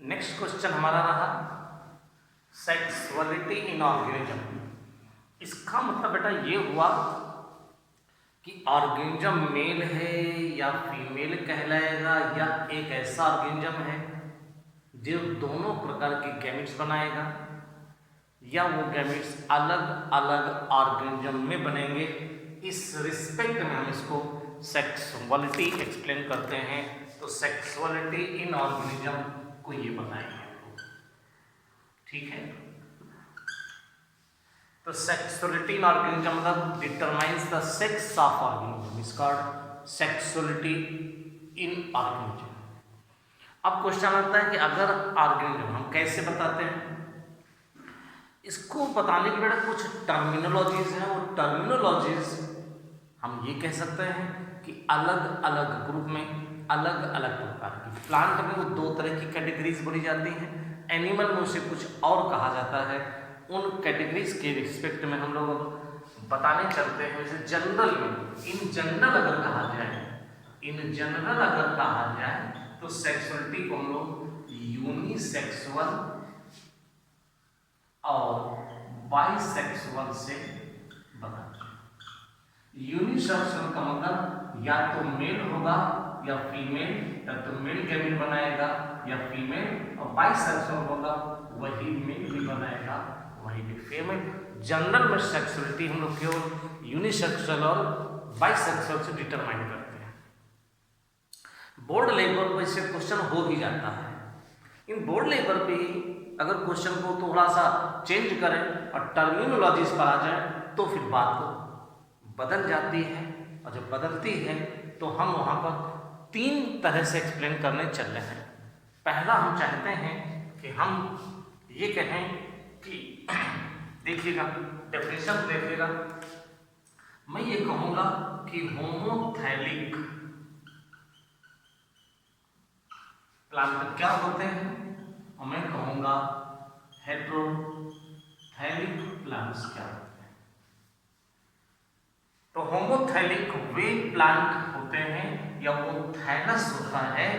Next question हमारा रहा sexuality इन organism. इसका मतलब बेटा ये हुआ कि ऑर्गेनिज्म मेल है या फीमेल कहलाएगा, या एक ऐसा ऑर्गेनिज्म है जो दोनों प्रकार के गैमेट्स बनाएगा, या वो गैमेट्स अलग अलग ऑर्गेनिज्म में बनेंगे। इस रिस्पेक्ट में हम इसको सेक्सुअलिटी एक्सप्लेन करते हैं। तो सेक्सुअलिटी इन ऑर्गेनिज्म को ये बताएंगे हम लोग, ठीक है। तो सेक्सुअलिटी इन ऑर्गेनिज्म मतलब determines the sex of organism is called sexuality in organism. अब क्वेश्चन आता है कि अगर ऑर्गेनिज्म हम कैसे बताते हैं, इसको बताने के लिए कुछ टर्मिनोलॉजीज हैं। वो टर्मिनोलॉजीज हम ये कह सकते हैं कि अलग अलग ग्रुप में अलग अलग प्रकार की, प्लांट में वो दो तरह की कैटेगरीज बोली जाती हैं, एनिमल में उसे कुछ और कहा जाता है। उन कैटेगरीज के रिस्पेक्ट में हम लोग बताने चलते हैं। जैसे जनरल में, इन जनरल अगर कहा जाए तो सेक्सुअलिटी को हम लोग यूनिसेक्सुअल और बाइसेक्सुअल से बताते हैं। यूनिसेक्सुअल का मतलब या तो मेल होगा या फीमेल, या तो मेल गैमेट बनाएगा या फीमेल, और बाइसेक्सुअल होगा वही मेल भी बनाएगा वही भी फीमेल। जनरल में सेक्सुअलिटी हम लोग केवल यूनिसेक्सुअल और बाइसेक्सुअल से डिटरमाइन करते हैं। बोर्ड लेवल पर इससे क्वेश्चन हो भी जाता है। इन बोर्ड लेवल पे अगर क्वेश्चन को थोड़ा सा चेंज करें और टर्मिनोलॉजीज पर आ जाए तो फिर बात बदल जाती है, और जब बदलती है तो हम वहाँ पर तीन तरह से एक्सप्लेन करने चल रहे हैं। पहला हम चाहते हैं कि हम ये कहें कि देखिएगा, डेफिनेशन देखिएगा, मैं ये कहूँगा कि होमोथैलिक प्लांट क्या होते हैं, और मैं कहूँगा हेटेरोथैलिक प्लांट्स क्या होते हैं। तो होमोथैलिक वे प्लांट होते हैं या वो थैलस होता है।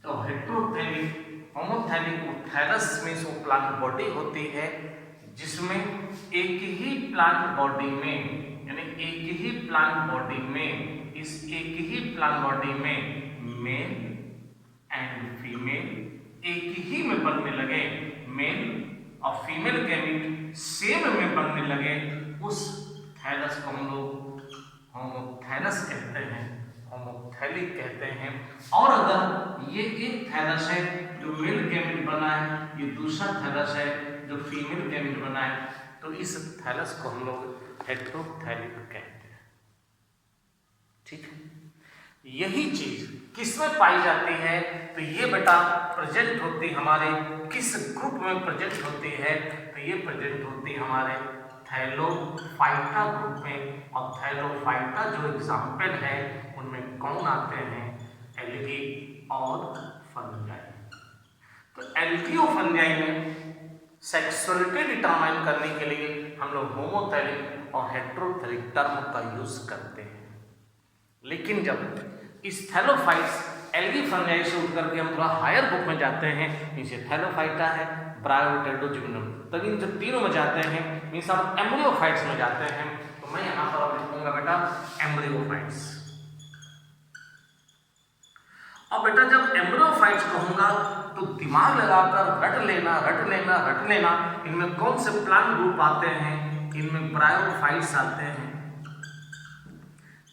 तो हेटेरोथैलिक, होमोथैलिक वो थैलस में वो प्लांट बॉडी होती है जिसमें एक ही प्लांट बॉडी में, यानी एक ही प्लांट बॉडी में, इस एक ही प्लांट बॉडी में मेल एंड फीमेल एक ही में बनने लगे, मेल और फीमेल गैमेट सेम में बनने लगे, उस थैलस को हम लोग होमोथैलस कहते हैं, होमोथैलिक कहते हैं। और अगर ये एक थैलस है जो मेल गैमेट बना है, ये दूसरा थैलस है जो फीमेल गैमेट बना है, तो इस थैलस को हम लोग हेटेरोथैलिक कहते हैं, ठीक है। यही चीज किसमें पाई जाती है, तो ये बेटा प्रेजेंट होती हमारे किस ग्रुप में प्रेजेंट होती है, तो ये प्रेजेंट होती हमारे थैलोफाइटा ग्रुप में। और थैलोफाइटा जो एग्जाम्पल है उनमें कौन आते हैं, एल्गी और फंजाई। तो एल्गी और फंजाई में सेक्सुअलिटी डिटरमाइन करने के लिए हम लोग होमोथैलिक और हेटेरोथैलिक टर्म का यूज करते हैं। लेकिन जब इस थैलोफाइट्स एल्गी फंजाई से उठ करके हम थोड़ा हायर ग्रुप में जाते हैं, इसे थैलोफाइटा है, ब्रायोटेरोजिम्नम, तब इन जब तीनों में जाते हैं मीन्स हम एम्ब्रियोफाइट्स में जाते हैं। तो मैं यहाँ पर लिखूंगा बेटा एम्ब्रियोफाइट्स। और बेटा जब एम्ब्रियोफाइट्स कहूंगा तो दिमाग लगाकर रट लेना, इनमें कौन से प्लांट ग्रुप आते हैं। इनमें ब्रायोफाइट्स आते हैं,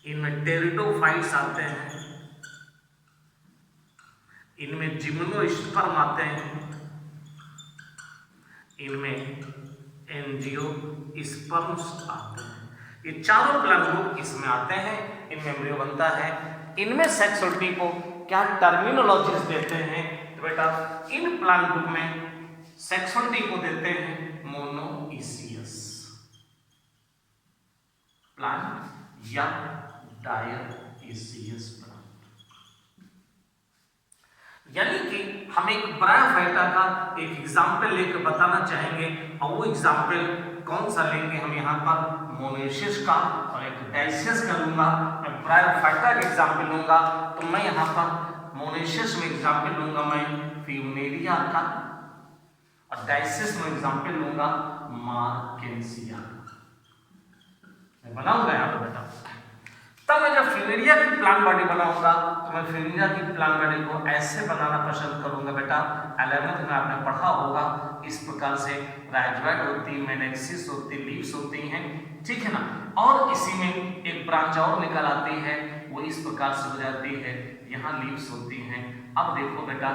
इनमें टेरिडोफाइट्स आते हैं, इनमें जिम्नोस्पर्म आते हैं, इनमें एंजियोस्पर्म्स आते हैं। ये चारों प्लांट ग्रुप इसमें आते हैं, इनमें एम्ब्रियो बनता है। इनमें सेक्सुअलिटी को क्या टर्मिनोलॉजीज देते हैं, तो बेटा इन प्लांट ग्रुप में सेक्सुअलिटी को देते हैं मोनोइसियस प्लांट या डायइसियस प्लांट। यानी कि हम एक ब्रायोफाइटा का एक एग्जाम्पल लेकर बताना चाहेंगे, और वो एग्जाम्पल कौन सा लेंगे हम यहाँ पर, मोनोइसियस का और एक डायइसियस का लूंगा। मैं ब्रायोफाइटा का एग्जाम्पल लूंगा तो मैं यहाँ पर मोनेशियस में एग्जाम्पल लूंगा मैं फ्यूनेरिया का, और डाइसियस में एग्जाम्पल लूंगा मार्केंसिया। मैं बनाऊंगा यहाँ पर बेटा। तब मैं जब फ्यूनेरिया की प्लांट बॉडी बनाऊंगा तो मैं फ्यूनेरिया की प्लांट बॉडी को ऐसे बनाना पसंद करूंगा बेटा। 11th में आपने पढ़ा होगा इस प्रकार से राइजोइड होती है, मेनेक्सिस होती है, लीव्स होती हैं, ठीक है ना। और इसी में एक ब्रांच और निकल आती है, वो इस प्रकार से हो जाती है, यहाँ लीव्स होती हैं। अब देखो बेटा,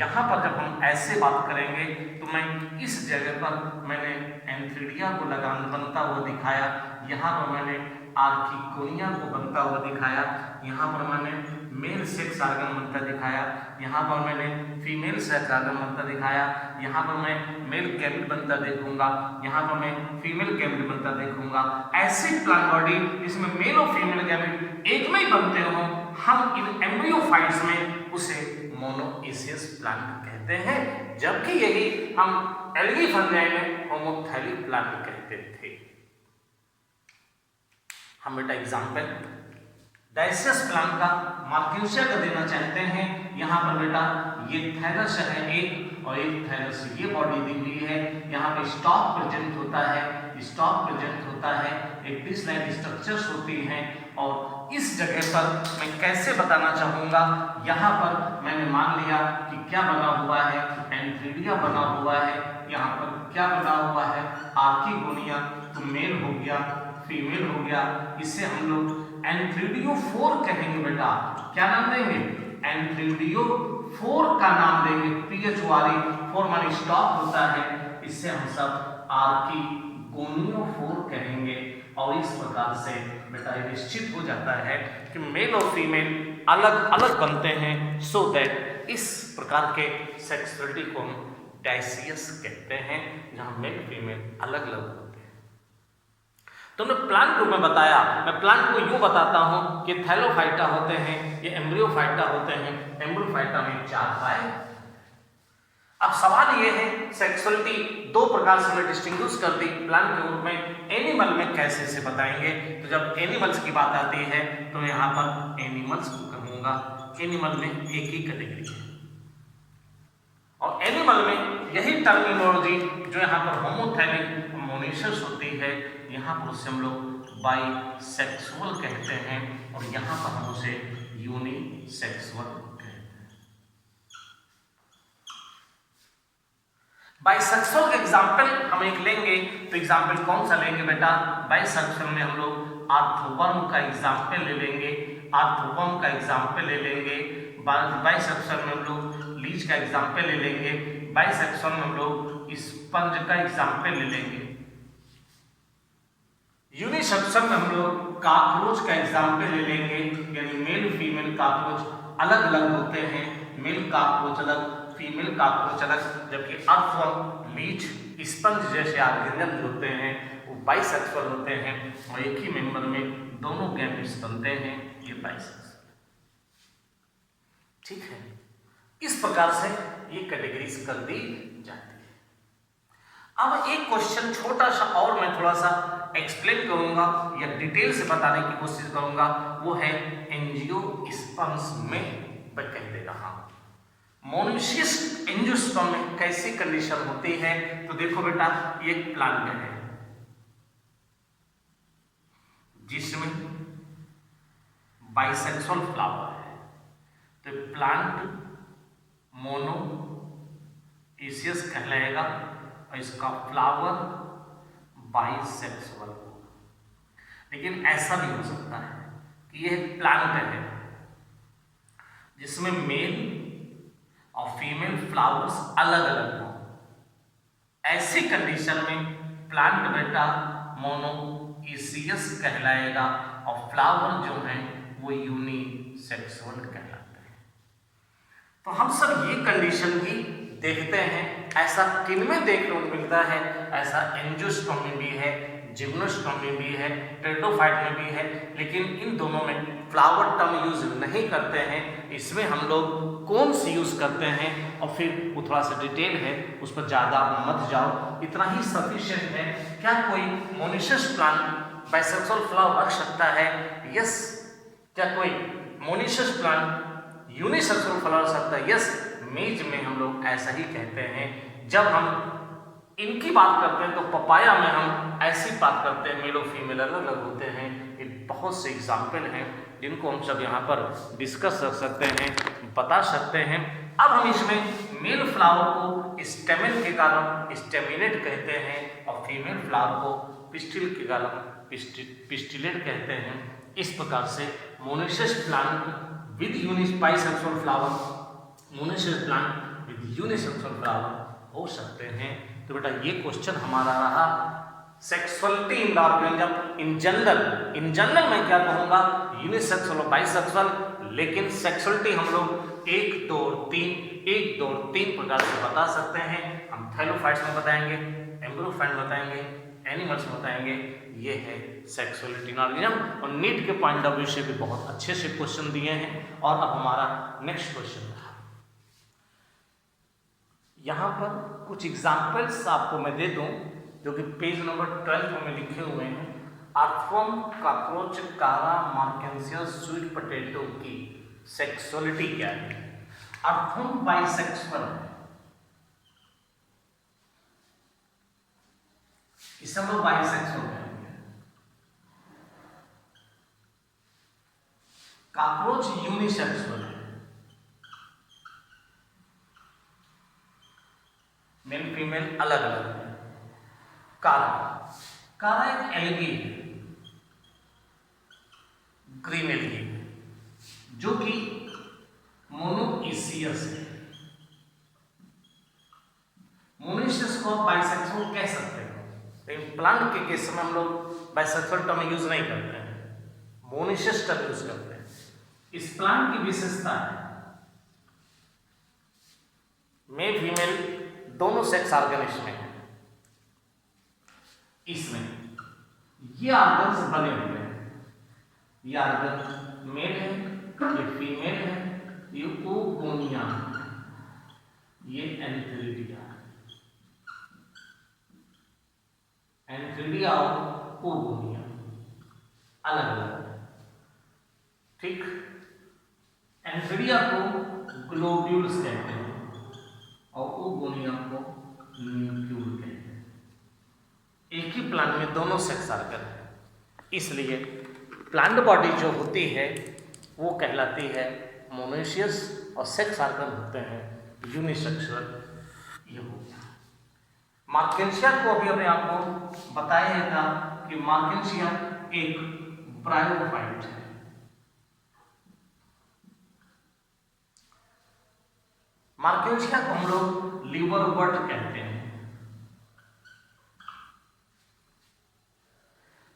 यहाँ पर जब हम ऐसे बात करेंगे तो मैं इस जगह पर मैंने एंथ्रिडिया को बनता हुआ दिखाया, यहाँ पर मैंने आर्किकोनिया को बनता हुआ दिखाया, यहाँ पर मैंने मेल सेक्स आर्गन बनता दिखाया, यहाँ पर मैंने फीमेल सेक्स आर्गन बनता दिखाया, यहाँ पर मैं मेल गैमेट बनता देखूंगा, यहाँ पर मैं फीमेल गैमेट बनता देखूंगा। ऐसी प्लांट बॉडी जिसमें मेल और फीमेल गैमेट एक में ही बनते हो, हम इन एम्ब्रियोफाइट्स में उसे मोनोइसियस प्लांट कहते हैं, जबकि यही हम एल्गी फंजाई में होमोथैलिक प्लांट कहते थे। हम बेटा एग्जाम्पल डाइसियस प्लांट का मार्केंसिया का देना चाहते हैं। यहाँ पर बेटा ये थैलस है एक, और एक थैलस ये बॉडी दी हुई है, यहाँ पे स्टॉक प्रेजेंट होता है, स्टॉक प्रेजेंट होता है, एक डिश लाइक स्ट्रक्चर्स होती हैं। और इस जगह पर मैं कैसे बताना चाहूँगा, यहाँ पर मैंने मान लिया कि क्या बना हुआ है, एंथ्रिडिया बना हुआ है, यहाँ पर क्या बना हुआ है, आर्किगोनिया, तो मेल हो गया, फीमेल हो गया, इसे हम लोग एंथ्रिडियोफोर कहेंगे बेटा। क्या नाम देंगे? एंथ्रिडियोफोर का नाम देंगे, पीएच वाली, फोर मानी स्टॉक होता है, इससे हम सब आर्किगोनियोफोर कहेंगे। और इस प्रकार से बेटा ये निश्चित हो जाता है कि मेल और फीमेल अलग अलग बनते हैं, सो दैट इस प्रकार के सेक्सुअलिटी को हम डाइसियस कहते हैं, जहां मेल फीमेल अलग अलग होते हैं। तुमने प्लांट ग्रुप में बताया, मैं प्लांट को यूं बताता हूं कि थैलोफाइटा होते हैं, ये एम्ब्रियोफाइटा होते हैं, एम्ब्रियोफाइटा में 4 पाए। अब सवाल ये है, सेक्सुअलिटी 2 प्रकार से मैं डिस्टिंग्विश कर दी प्लांट के ग्रुप में, एनिमल में कैसे से बताएंगे। तो जब एनिमल्स की बात आती है तो यहाँ पर एनिमल्स को कहूँगा, एनिमल में एक ही कैटेगरी है, और एनिमल में यही टर्मिनोलॉजी जो यहाँ पर होमोथैलिक मोनेशियस होती है, यहाँ पर उसे हम लोग बाइसेक्सुअल कहते हैं, और यहाँ पर हम उसे यूनिसेक्सुअल कहते हैं। बाइसेक्सुअल का एग्जाम्पल हम एक लेंगे, तो एग्जाम्पल कौन सा लेंगे बेटा? बाइसेक्सुअल में हम लोग आर्थ्रोवर्म का एग्जाम्पल ले लेंगे, आर्थ्रोवर्म का एग्जाम्पल ले लेंगे। बाइसेक्सुअल में हम लोग लीच का एग्जाम्पल ले लेंगे, बाइसेक्सुअल में हम लोग स्पंज का एग्जाम्पल ले लेंगे। यूनिसेक्सुअल में हम लोग कॉकरोच का एग्जाम्पल ले लेंगे, यानी मेल फीमेल कॉकरोच अलग अलग होते हैं, मेल कॉकरोच अलग, फीमेल कॉकरोच अलग, जबकि अर्थवर्म, लीच, स्पंज जैसे ऑर्गेनिज्म होते हैं वो बाइसेक्सुअल होते हैं, और एक ही मेंबर में दोनों गैमेट्स बनते हैं, ये बाइसेक्सुअल। ठीक है, इस प्रकार से ये कैटेगरीज कर दी जाती है। अब एक क्वेश्चन छोटा सा और मैं थोड़ा सा एक्सप्लेन करूंगा या डिटेल से बताने की कोशिश करूंगा, वो है एंजियोस्पर्म्स में मैं कह दे रहा हूं। मोनोसियस एंजियोस्पर्म में कैसी कंडीशन होती है? तो देखो बेटा, ये एक प्लांट है जिसमें बाइसेक्सुअल फ्लावर है, तो प्लांट मोनोइसियस कहलाएगा, और इसका फ्लावर बाइसेक्सुअल होगा। लेकिन ऐसा भी हो सकता है कि यह प्लांट है जिसमें मेल और फीमेल फ्लावर्स अलग अलग हों। ऐसी कंडीशन में प्लांट बेटा मोनोइसियस कहलाएगा, और फ्लावर जो हैं वो यूनिसेक्सुअल कहलाते हैं। तो हम सब ये कंडीशन भी देखते हैं, ऐसा किनमें देखने को मिलता है? ऐसा एंजियोस्पर्म में भी है, जिम्नोस्पर्म में भी है, टेरिडोफाइट में भी है, लेकिन इन दोनों में फ्लावर टर्म यूज नहीं करते हैं। इसमें हम लोग कौन सी यूज करते हैं, और फिर वो थोड़ा सा डिटेल है, उस पर ज़्यादा मत जाओ, इतना ही सफिशिएंट है। क्या कोई मोनोसियस प्लांट बाइसेक्सुअल फ्लावर रख सकता है? यस। क्या कोई मोनोसियस प्लांट यूनिसेक्सुअल फ्लावर शब्द है, यस मेज में हम लोग ऐसा ही कहते हैं। जब हम इनकी बात करते हैं तो पपाया में हम ऐसी बात करते हैं, मेल और फीमेल अलग अलग होते हैं। ये बहुत से एग्जाम्पल हैं जिनको हम सब यहाँ पर डिस्कस कर सकते हैं, बता सकते हैं। अब हम इसमें मेल फ्लावर को स्टेमेन के कारण स्टेमिनेट कहते हैं और फीमेल फ्लावर को पिस्टिल के कारण पिस्टिलेट कहते हैं। इस प्रकार से monoecious plant with bisexual flower, monoecious plant with unisexual flower हो सकते हैं। तो बेटा ये क्वेश्चन हमारा रहा sexuality in the organism in general मैं क्या कहूँगा यूनिसेक्सुअल और बाइसेक्सुअल, लेकिन सेक्सुअलिटी हम लोग 1 2 3 प्रकार से बता सकते हैं। हम थैलोफाइट्स में बताएंगे, एम्ब्रोफाइट बताएंगे, एनिमल्स में बताएंगे। ये है सेक्सुअलिटी इन ऑर्गेनिज्म और नीट के पॉइंट ऑफ व्यू से भी बहुत अच्छे से क्वेश्चन दिए हैं। और अब हमारा नेक्स्ट क्वेश्चन रहा, यहाँ पर कुछ एग्जाम्पल्स आपको मैं दे दूं जो कि पेज नंबर 12 में लिखे हुए हैं। अर्थवर्म, कॉकरोच, कारा, मार्केंसिया, स्वीट पोटैटो की सेक्सुअलिटी क्या है? अर्थवर्म बाइसेक्सुअल है, इसे हम लोग बाइसेक्सुअल कहेंगे। कॉकरोच यूनिसेक्सुअल है, मेल फीमेल अलग अलग है। कारा एक एल्गी है, ग्रीन एल्गी जो कि मोनोइसियस है। मोनोइसियस को बाइसेक्सुअल कह सकते हैं, लेकिन प्लांट के केस में हम लोग बाइसेक्सुअल टर्म यूज नहीं करते हैं, मोनोइसियस टर्म यूज करते हैं। इस प्लांट की विशेषता है मेल फीमेल दोनों सेक्स ऑर्गेनिज्म में है। इसमें ये ऑर्गन्स बने हुए हैं, ये ऑर्गन मेल है, ये फीमेल है, ये ओगोनिया, ये एंथ्रिडिया, एंथ्रिडिया और ओगोनिया अलग अलग, ठीक। एंथ्रिडिया को ग्लोब्यूल्स कहते हैं और ओगोनिया को न्यूक्लियल कहते हैं। एक ही प्लांट में दोनों सेक्स ऑर्गन है, इसलिए प्लांट बॉडी जो होती है वो कहलाती है मोनोइसियस और सेक्स ऑर्गन होते हैं यूनिसेक्सुअल। ये हो गया। मार्केंसिया को अभी हमने आपको बताया था कि मार्केंसिया एक ब्रायोफाइट है। मार्केंसिया को हम लोग लिवरवर्ट कहते हैं।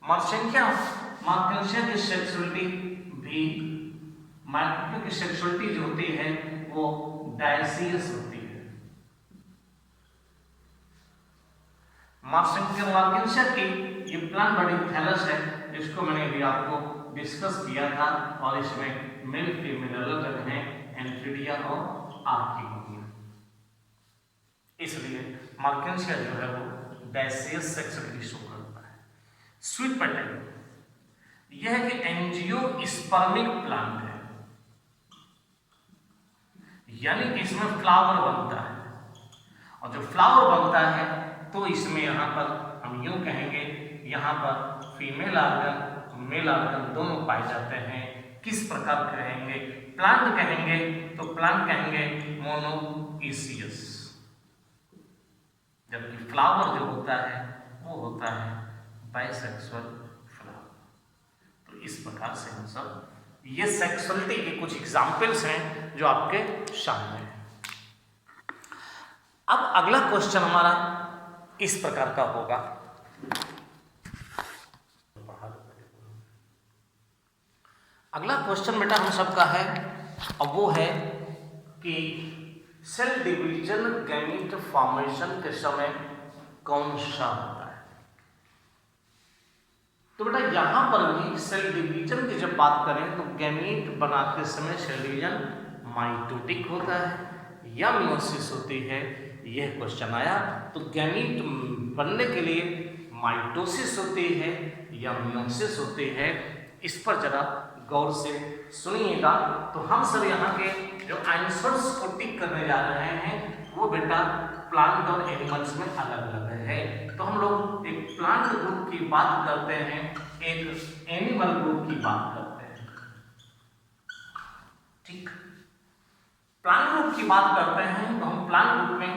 मार्केंसिया की सेक्सुअलिटी भी, मार्केंसिया की सेक्सुअलिटी जो होती है वो डायसियस होती है। मार्केंसिया की ये प्लांट बॉडी थैलस है, जिसको मैंने अभी आपको डिस्कस किया था, और इसमें मेल फीमेल अलग अलग हैं, एंथ्रिडिया और आर्किगोनिया। इसलिए मार्केंसिया जो है वो डायसियस सेक्सुअलिटी शो करता है। स्वीट पोटैटो यह है कि एंजियोस्पर्मिक प्लांट है, यानी कि इसमें फ्लावर बनता है, और जो फ्लावर बनता है तो इसमें यहाँ पर हम यूं कहेंगे, यहाँ पर फीमेल ऑर्गन मेल ऑर्गन दोनों पाए जाते हैं। किस प्रकार कहेंगे? प्लांट कहेंगे तो प्लांट कहेंगे मोनोइसियस, जबकि फ्लावर जो होता है वो होता है बाइसेक्सुअल फ्लावर। तो इस प्रकार से हम सब ये सेक्सुअलिटी के कुछ एग्जाम्पल्स हैं जो आपके सामने हैं। अब अगला क्वेश्चन हमारा इस प्रकार का होगा, अगला क्वेश्चन बेटा हम सबका है, और वो है कि सेल डिवीजन गैमीट फॉर्मेशन के समय कौन सा होता है? तो बेटा यहां पर भी सेल डिवीजन की जब बात करें तो गैमीट बनाते समय सेल डिवीजन माइटोटिक होता है या मियोसिस होती है, यह क्वेश्चन आया। तो गैमीट बनने के लिए माइटोसिस होती है या मियोसिस होती है, इस पर जरा गौर से सुनिएगा। तो हम सब यहाँ के जो आंसर्स को टिक करने जा रहे हैं वो बेटा प्लांट और एनिमल्स में अलग अलग है। तो हम लोग एक प्लांट ग्रुप की बात करते हैं, एक एनिमल ग्रुप की बात करते हैं। ठीक, प्लांट ग्रुप की बात करते हैं तो हम प्लांट ग्रुप में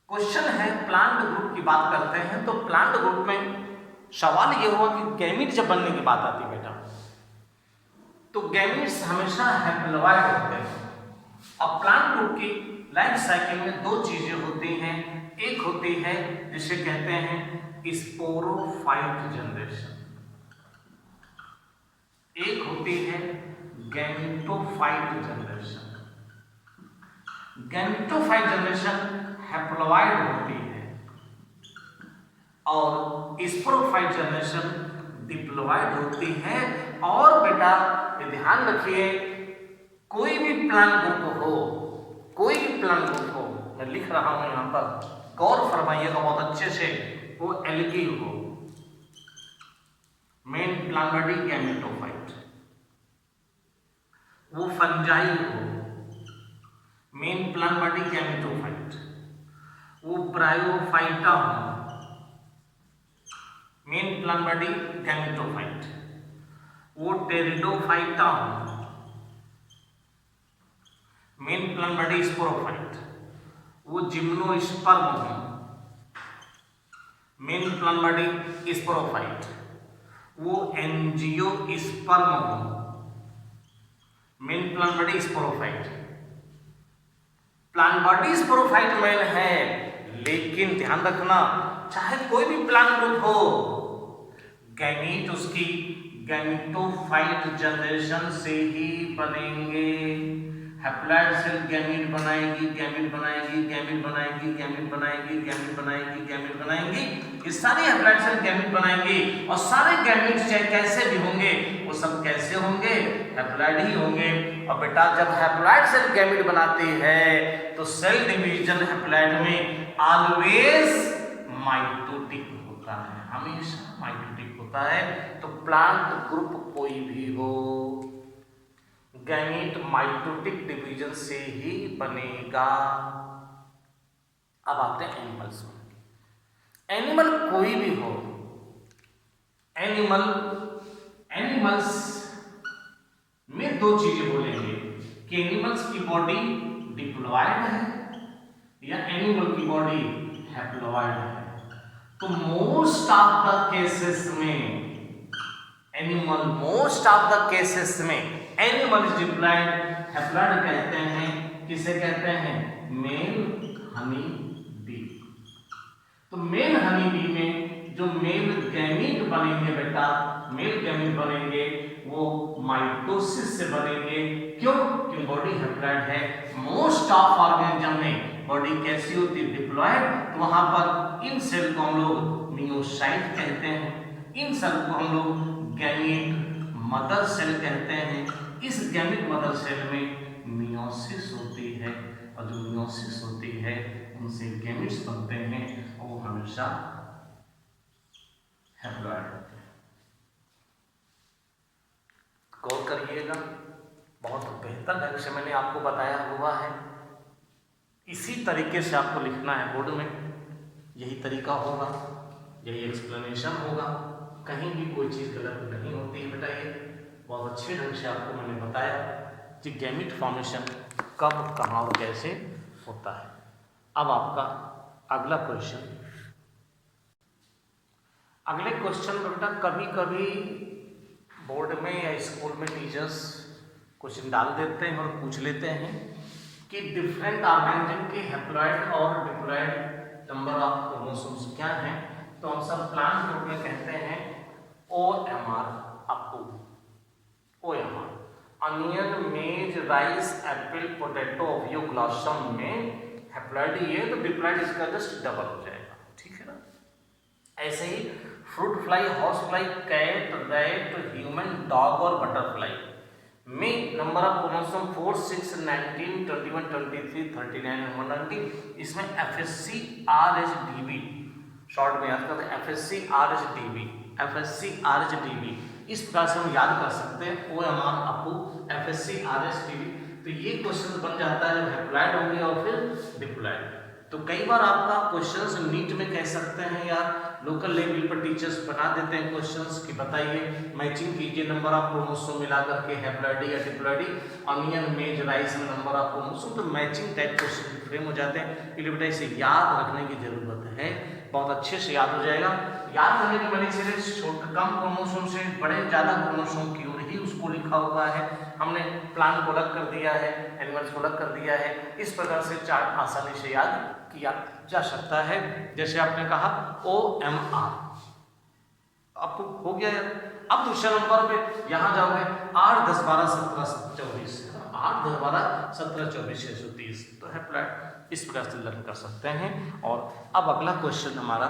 क्वेश्चन है, प्लांट ग्रुप की बात करते हैं तो प्लांट ग्रुप में सवाल ये हुआ कि गैमीट जब बनने की बात आती है बेटा, तो गैमीट्स हमेशा हैप्लॉइड होते हैं। अब प्लांट ग्रुप की लाइफ साइकिल में दो चीजें होती हैं, एक होती है जिसे कहते हैं स्पोरोफाइट जनरेशन, एक होती है gametophyte generation. Gametophyte generation haploid होती है और स्पोरोफाइट जनरेशन डिप्लॉइड होती है। और बेटा ये ध्यान रखिए, कोई भी प्लांट ग्रुप हो, कोई भी प्लांट ग्रुप हो, मैं लिख रहा हूं यहां पर, गौर फरमाइएगा बहुत अच्छे से, वो एल्गी हो, मेन प्लांट बॉडी गैमेटोफाइट, वो फंजाई हो, मेन प्लांट बॉडी गैमेटोफाइट, वो ब्रायोफाइटा हो, मेन प्लांट बॉडी गैमेटोफाइट, वो टेरिडोफाइटा हो, मेन प्लांट बॉडी स्पोरोफाइट, वो जिम्नोस्पर्म हो, मेन प्लांट बॉडी स्पोरोफाइट, वो एंजियोस्पर्म हो, main plant body sporophyte. Plant body sporophyte main है, लेकिन ध्यान रखना चाहे कोई भी प्लांट ग्रुप हो, गैमीट उसकी गैमेटोफाइट जनरेशन से ही बनेंगे। हैप्लॉइड सेल गैमीट बनाएगी, गैमीट बनाएगी, गैमीट बनाएगी, गैमीट बनाएगी, गैमीट बनाएगी, गैमीट बनाएगी, ये सारे हैप्लॉइड सेल गैमीट बनाएंगे। और सारे गैमीट चाहे कैसे भी होंगे, वो सब कैसे होंगे, हैप्लॉइड ही होंगे। और बेटा जब हैप्लॉइड सेल गैमीट बनाती है तो सेल डिवीजन हैप्लॉइड में ऑलवेज माइटोटिक होता है, हमेशा माइटोटिक होता है। तो प्लांट ग्रुप कोई भी हो, गैमीट माइटोटिक डिवीजन से ही बनेगा। अब आते हैं एनिमल्स में। एनिमल कोई भी हो, एनिमल्स में दो चीजें बोलेंगे कि एनिमल्स की बॉडी डिप्लॉयड है या एनिमल की बॉडी हैप्लॉयड है। तो मोस्ट ऑफ द केसेस में एनिमल इज डिप्लॉयड, हैप्लॉयड कहते हैं, किसे कहते हैं, मेल हनी बी। तो मेल हनी बी में जो मेल गैमीट बनेंगे बेटा, मेल गैमीट बनेंगे वो माइटोसिस से बनेंगे। क्यों? क्योंकि बॉडी हैप्लॉयड है। मोस्ट ऑफ ऑर्गेनिज्म में बॉडी कैसी होती है, डिप्लॉयड। तो वहां पर इन सेल को हम लोग मियोसाइट कहते हैं, इन सेल को हम लोग गैमीट मदर सेल कहते हैं। इस गैमीट मदर सेल में मियोसिस होती है, और जो मियोसिस होती है उनसे गैमीट्स बनते हैं और वो हमेशा हैप्लॉयड होते हैं। गौर करिएगा, बहुत बेहतर ढंग से मैंने आपको बताया हुआ है। इसी तरीके से आपको लिखना है बोर्ड में, यही तरीका होगा, यही एक्सप्लेनेशन होगा, कहीं भी कोई चीज़ गलत नहीं होती है बेटा। ये बहुत अच्छे ढंग से आपको मैंने बताया कि गैमीट फॉर्मेशन कब, कहाँ और कैसे होता है। अब आपका अगला क्वेश्चन, अगले क्वेश्चन में बेटा कभी कभी बोर्ड में या स्कूल में टीचर्स क्वेश्चन डाल देते हैं और पूछ लेते हैं कि डिफरेंट ऑर्गेनिज्म के हैप्लॉइड और डिप्लॉइड नंबर ऑफ क्रोमोसोम्स क्या हैं। तो हम सब प्लांट ग्रुप में कहते हैं OMR up to OMR, onion, maize, rice, apple, potato, ओवियो, ब्लॉसम में हैप्लॉइड ये, तो डिप्लॉइड इसका जस्ट डबल हो जाएगा, ठीक है ना। ऐसे ही fruit fly, house fly, cat, rat, human, dog और बटरफ्लाई में नंबर ऑफ क्रोमोसोम 4, 6, 19, 21, 23, 39 और 190। इसमें FSC RHDB शॉर्ट में याद करते हैं, FSC RHDB इस प्रकार से हम याद कर सकते हैं। ओ एम आर अपू FSC RS TV। तो ये क्वेश्चन बन जाता है जब हैप्लॉइड होंगे और फिर डिप्लॉइड। तो कई बार आपका क्वेश्चंस नीट में कह सकते हैं यार, लोकल लेवल पर टीचर्स बना देते हैं क्वेश्चंस कि बताइए मैचिंग कीजिए नंबर ऑफ क्रोमोसोम मिला करके हैप्लॉइडी या डिप्लॉइडी, अनियन मेज राइस में नंबर ऑफ क्रोमोसोम। तो मैचिंग टाइप क्वेश्चन फ्रेम हो जाते हैं। इसलिए बेटा इसे याद रखने की जरूरत है, बहुत अच्छे से याद हो जाएगा। याद करने की बड़ी सीरीज कम क्रोमोसोम से बड़े ज्यादा क्रोमोसोम की ओर ही उसको लिखा हुआ है। हमने प्लांट को अलग कर दिया है, एनिमल्स को अलग कर दिया है। इस प्रकार से चार्ट आसानी से याद किया जा सकता है। जैसे आपने कहा OMR, आपको हो गया यार। अब दूसरे नंबर पे यहाँ जाओगे 8, 10, 12, 17, 24, 8, 10, 12, 17, 24, 630 तो हैप्लॉइड। इस प्रकार से लर्न कर सकते हैं। और अब अगला क्वेश्चन हमारा